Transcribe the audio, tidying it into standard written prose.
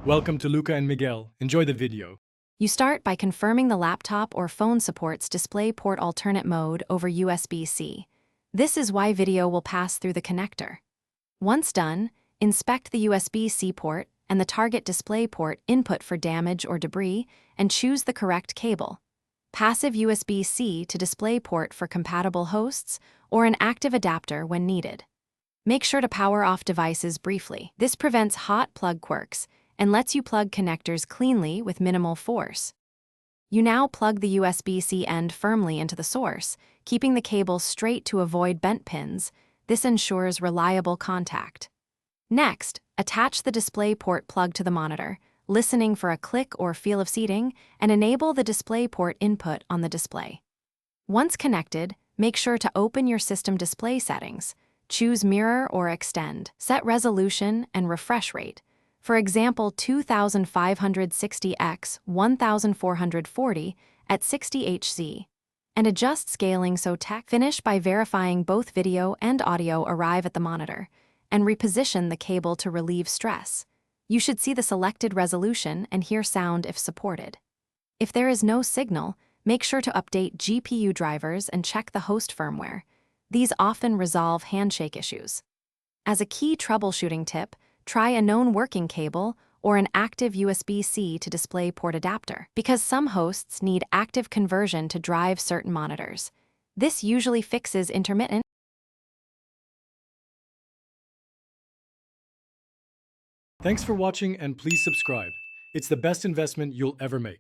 Welcome to Luca and Miguel. Enjoy the video. You start by confirming the laptop or phone supports Displayport alternate mode over USB-C. This is why video will pass through the connector. Once done, inspect the USB-C port and the target Displayport input for damage or debris and choose the correct cable. Passive USB-C to Displayport for compatible hosts or an active adapter when needed. Make sure to power off devices briefly. This prevents hot plug quirks and lets you plug connectors cleanly with minimal force. You now plug the USB-C end firmly into the source, keeping the cable straight to avoid bent pins. This ensures reliable contact. Next, attach the Displayport plug to the monitor, listening for a click or feel of seating, and enable the Displayport input on the display. Once connected, make sure to open your system display settings. Choose Mirror or Extend. Set resolution and refresh rate. For example, 2560x 1440 at 60 Hz. And adjust scaling so finish by verifying both video and audio arrive at the monitor, and reposition the cable to relieve stress. You should see the selected resolution and hear sound if supported. If there is no signal, make sure to update GPU drivers and check the host firmware. These often resolve handshake issues. As a key troubleshooting tip, try a known working cable or an active USB-C to Displayport adapter, because some hosts need active conversion to drive certain monitors. This usually fixes intermittent. Thanks for watching and please subscribe. It's the best investment you'll ever make.